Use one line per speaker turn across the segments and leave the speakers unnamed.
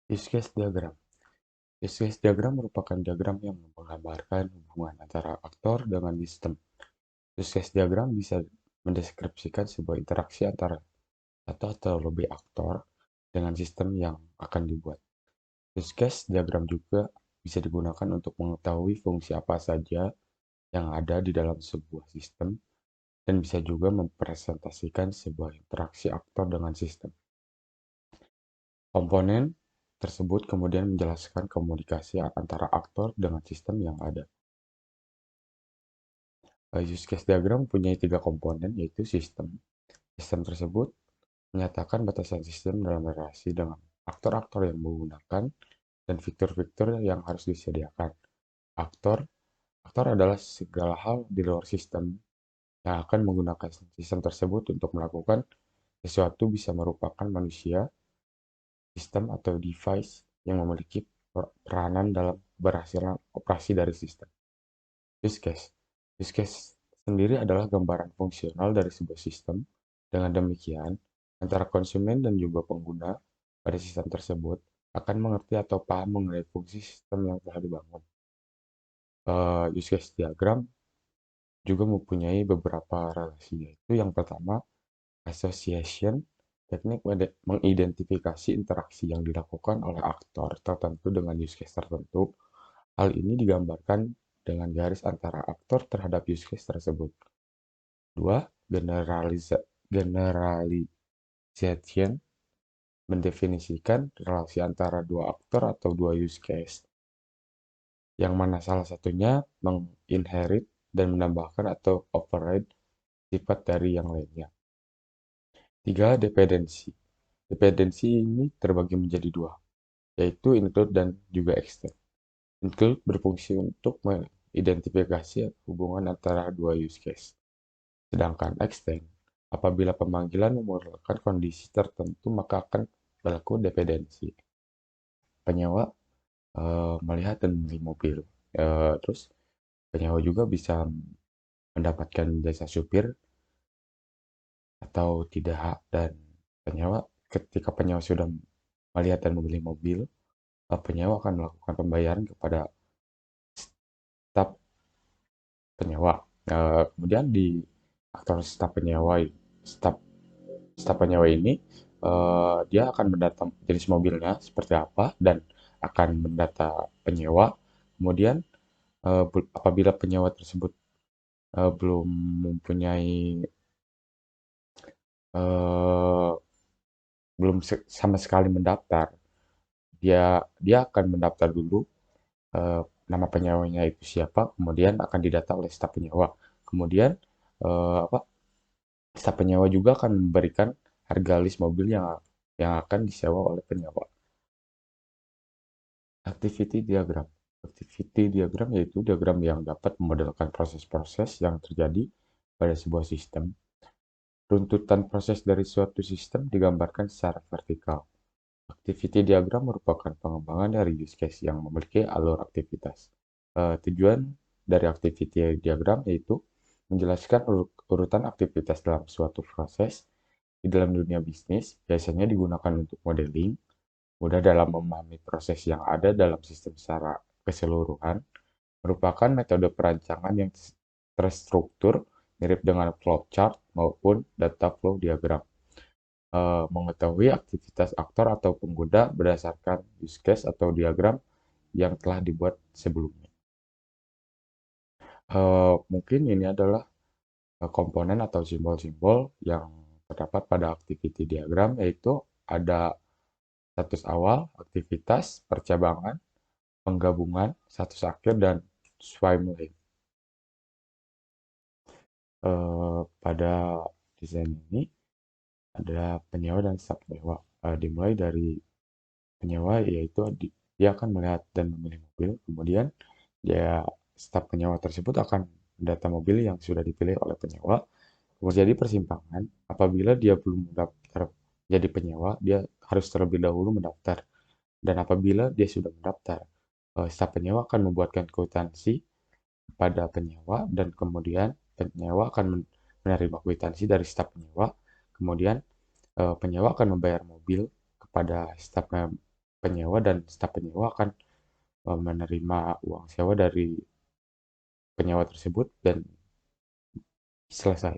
Use case diagram. Use case diagram merupakan diagram yang menggambarkan hubungan antara aktor dengan sistem. Use case diagram bisa mendeskripsikan sebuah interaksi antara satu atau lebih aktor dengan sistem yang akan dibuat. Use case diagram juga bisa digunakan untuk mengetahui fungsi apa saja yang ada di dalam sebuah sistem dan bisa juga mempresentasikan sebuah interaksi aktor dengan sistem. Komponen tersebut kemudian menjelaskan komunikasi antara aktor dengan sistem yang ada. Use case diagram mempunyai tiga komponen, yaitu sistem. Sistem tersebut menyatakan batasan sistem dalam relasi dengan aktor-aktor yang menggunakan dan fitur-fitur yang harus disediakan. Aktor Aktor adalah segala hal di luar sistem yang akan menggunakan sistem tersebut untuk melakukan sesuatu, bisa merupakan manusia, sistem, atau device yang memiliki peranan dalam berhasilnya operasi dari sistem. Use case. Use case sendiri adalah gambaran fungsional dari sebuah sistem. Dengan demikian, antara konsumen dan juga pengguna pada sistem tersebut akan mengerti atau paham mengenai fungsi sistem yang telah dibangun. Use case diagram juga mempunyai beberapa relasi, yaitu yang pertama, association, teknik mengidentifikasi interaksi yang dilakukan oleh aktor tertentu dengan use case tertentu. Hal ini digambarkan dengan garis antara aktor terhadap use case tersebut. Dua, generalization, mendefinisikan relasi antara dua aktor atau dua use case, yang mana salah satunya menginherit dan menambahkan atau override sifat dari yang lainnya. Tiga, dependensi. Dependensi ini terbagi menjadi dua, yaitu include dan juga extend. Include berfungsi untuk mengidentifikasi hubungan antara dua use case. Sedangkan extend, apabila pemanggilan memerlukan kondisi tertentu, maka akan berlaku dependensi. Penyewa melihat dan membeli mobil. Terus penyewa juga bisa mendapatkan jasa supir atau tidak, dan ketika penyewa sudah melihat dan membeli mobil, penyewa akan melakukan pembayaran kepada staf penyewa. Kemudian di aktor staf staf penyewa ini, dia akan mendata jenis mobilnya seperti apa dan akan mendata penyewa. Kemudian apabila penyewa tersebut belum mempunyai eh, belum sama sekali mendaftar, dia dia akan mendaftar dulu, eh, nama penyewanya itu siapa, kemudian akan didata oleh staf penyewa. Kemudian apa, staf penyewa juga akan memberikan harga list mobil yang akan disewa oleh penyewa. Activity diagram. Activity diagram yaitu diagram yang dapat memodelkan proses-proses yang terjadi pada sebuah sistem. Runtutan proses dari suatu sistem digambarkan secara vertikal. Activity diagram merupakan pengembangan dari use case yang memiliki alur aktivitas. Tujuan dari activity diagram yaitu menjelaskan urutan aktivitas dalam suatu proses di dalam dunia bisnis, biasanya digunakan untuk modeling, mudah dalam memahami proses yang ada dalam sistem secara keseluruhan, merupakan metode perancangan yang terstruktur mirip dengan flowchart maupun data flow diagram. Mengetahui aktivitas aktor atau pengguna berdasarkan use case atau diagram yang telah dibuat sebelumnya. Mungkin ini adalah komponen atau simbol-simbol yang terdapat pada activity diagram, yaitu ada status awal, aktivitas, percabangan, penggabungan, status akhir, dan swim lane. Pada desain ini ada penyewa dan staf penyewa. Dimulai dari penyewa, yaitu dia akan melihat dan memilih mobil, kemudian staf penyewa tersebut akan mendata mobil yang sudah dipilih oleh penyewa. Terjadi persimpangan apabila dia belum mendaftar jadi penyewa, dia harus terlebih dahulu mendaftar. Dan apabila dia sudah mendaftar, staf penyewa akan membuatkan kwitansi kepada penyewa, dan kemudian penyewa akan menerima kwitansi dari staf penyewa. Kemudian penyewa akan membayar mobil kepada staf penyewa dan staf penyewa akan menerima uang sewa dari penyewa tersebut dan selesai.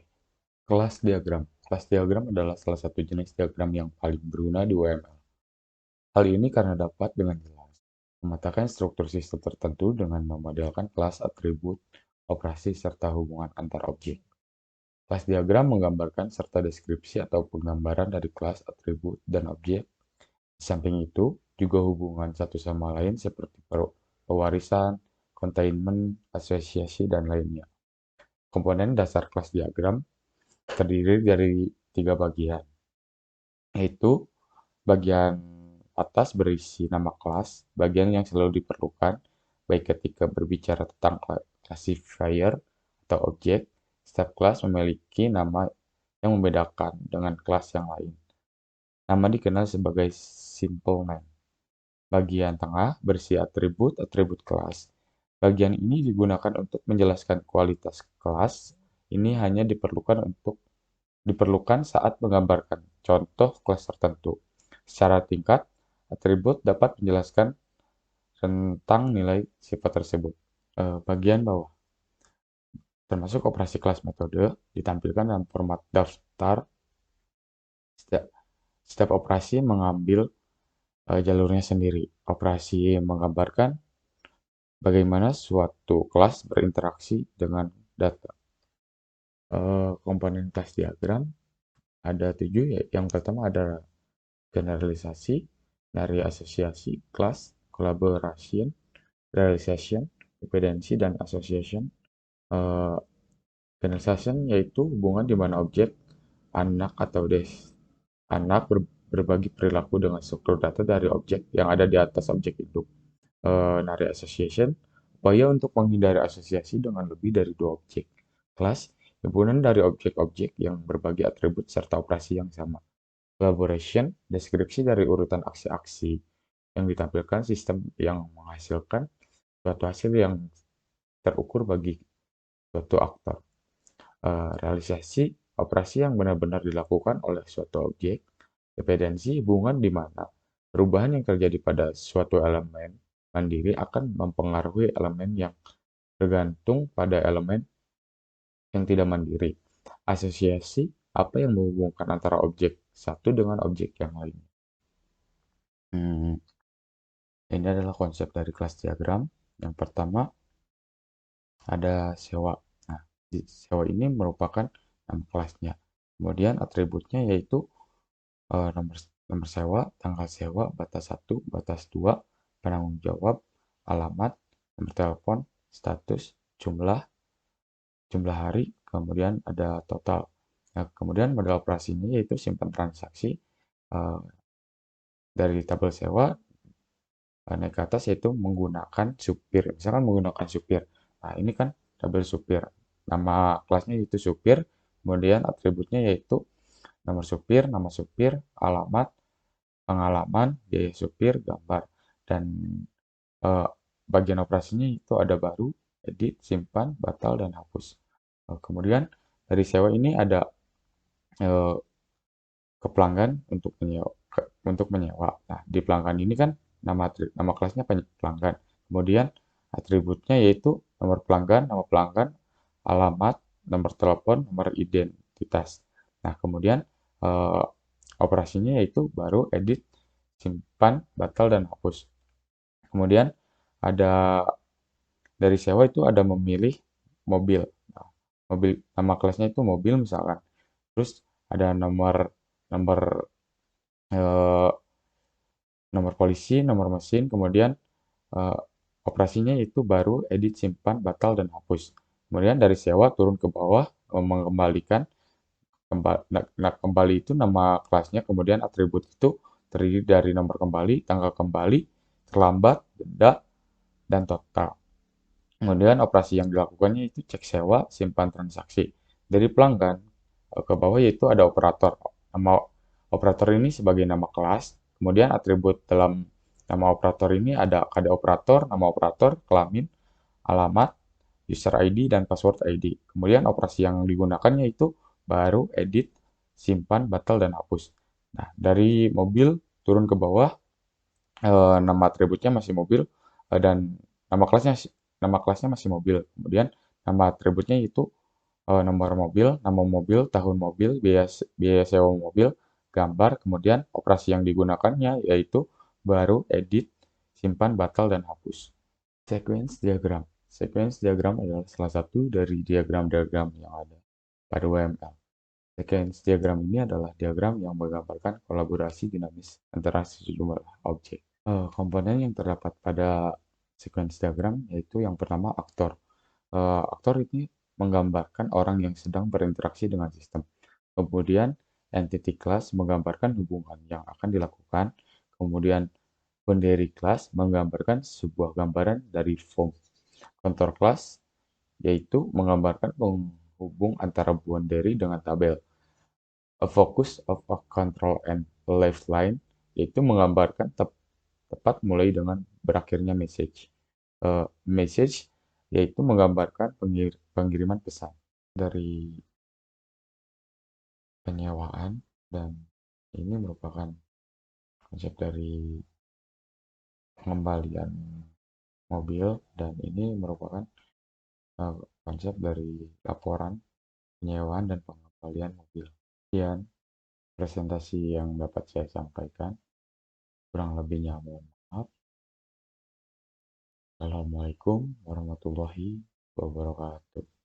Kelas diagram. Kelas diagram adalah salah satu jenis diagram yang paling berguna di UML. Hal ini karena dapat dengan jelas memetakan struktur sistem tertentu dengan memodelkan kelas, atribut, operasi, serta hubungan antar objek. Kelas diagram menggambarkan serta deskripsi atau penggambaran dari kelas, atribut, dan objek. Di samping itu, juga hubungan satu sama lain seperti pewarisan, containment, asosiasi, dan lainnya. Komponen dasar kelas diagram terdiri dari 3 bagian, yaitu bagian atas berisi nama kelas, bagian yang selalu diperlukan, baik ketika berbicara tentang classifier atau objek. Setiap kelas memiliki nama yang membedakan dengan kelas yang lain. Nama dikenal sebagai simple name. Bagian tengah berisi atribut kelas. Bagian ini digunakan untuk menjelaskan kualitas kelas. Ini hanya diperlukan saat menggambarkan contoh kelas tertentu. Secara tingkat, atribut dapat menjelaskan tentang nilai sifat tersebut. Bagian bawah, termasuk operasi kelas metode, ditampilkan dalam format daftar. Setiap operasi mengambil jalurnya sendiri. Operasi menggambarkan bagaimana suatu kelas berinteraksi dengan data. Komponen kelas diagram ada 7, ya. Yang pertama adalah generalisasi, dari asosiasi, kelas, collaboration, realization, dependency, dan association. Uh, Generalization yaitu hubungan di mana objek, anak atau anak berbagi perilaku dengan struktur data dari objek yang ada di atas objek itu. Nari association, upaya untuk menghindari asosiasi dengan lebih dari 2 objek. Kelas, himpunan dari objek-objek yang berbagi atribut serta operasi yang sama. Collaboration, deskripsi dari urutan aksi-aksi yang ditampilkan sistem yang menghasilkan suatu hasil yang terukur bagi suatu aktor. Realisasi, operasi yang benar-benar dilakukan oleh suatu objek. Dependensi, hubungan di mana perubahan yang terjadi pada suatu elemen mandiri akan mempengaruhi elemen yang tergantung pada elemen yang tidak mandiri. Asosiasi, apa yang menghubungkan antara objek satu dengan objek yang lain. Ini adalah konsep dari kelas diagram. Yang pertama ada sewa. Nah, sewa ini merupakan nama kelasnya. Kemudian atributnya yaitu nomor sewa, tanggal sewa, batas 1, batas 2, penanggung jawab, alamat, nomor telepon, status, jumlah hari, kemudian ada total. Nah, kemudian model operasinya yaitu simpan transaksi. Dari tabel sewa naik ke atas yaitu menggunakan supir. Misalkan menggunakan supir. Nah, ini kan tabel supir. Nama kelasnya itu supir, kemudian atributnya yaitu nomor supir, nama supir, alamat, pengalaman, biaya supir, gambar. Dan bagian operasinya itu ada baru, edit, simpan, batal, dan hapus. Kemudian dari sewa ini ada ke pelanggan untuk menyewa. Nah, di pelanggan ini kan nama kelasnya pelanggan. Kemudian atributnya yaitu nomor pelanggan, nama pelanggan, alamat, nomor telepon, nomor identitas. Nah, kemudian operasinya yaitu baru, edit, simpan, batal, dan hapus. Kemudian ada dari sewa itu ada memilih mobil. Nah, nama kelasnya itu mobil misalkan. Terus ada nomor eh, nomor polisi, nomor mesin, kemudian operasinya itu baru, edit, simpan, batal, dan hapus. Kemudian dari sewa turun ke bawah mengembalikan kembali itu nama kelasnya, kemudian atribut itu terdiri dari nomor kembali, tanggal kembali, terlambat, denda, dan total. Kemudian operasi yang dilakukannya itu cek sewa, simpan transaksi. Dari pelanggan ke bawah yaitu ada operator. Nama operator ini sebagai nama kelas. Kemudian atribut dalam nama operator ini ada kode operator, nama operator, kelamin, alamat, user ID, dan password ID. Kemudian operasi yang digunakannya itu baru, edit, simpan, batal, dan hapus. Nah, dari mobil turun ke bawah nama atributnya masih mobil, dan nama kelasnya nama kelasnya masih mobil. Kemudian nama atributnya itu nomor mobil, nama mobil, tahun mobil, biaya sewa mobil, gambar, kemudian operasi yang digunakannya yaitu baru, edit, simpan, batal, dan hapus. Sequence diagram. Sequence diagram adalah salah satu dari diagram-diagram yang ada pada WML. Sequence diagram ini adalah diagram yang menggambarkan kolaborasi dinamis antara sejumlah objek. Komponen yang terdapat pada sequence diagram yaitu yang pertama aktor. Aktor ini menggambarkan orang yang sedang berinteraksi dengan sistem. Kemudian entity class menggambarkan hubungan yang akan dilakukan. Kemudian pendiri kelas menggambarkan sebuah gambaran dari form. Contour class yaitu menggambarkan penghubung antara boundary dengan tabel. A focus of a control and left line yaitu menggambarkan tepat mulai dengan berakhirnya message. Message yaitu menggambarkan pengiriman pesan dari penyewaan, dan ini merupakan konsep dari pengembalian mobil, dan ini merupakan konsep dari laporan penyewaan dan pengembalian mobil. Sekian presentasi yang dapat saya sampaikan. Kurang lebihnya mohon maaf. Assalamualaikum warahmatullahi wabarakatuh.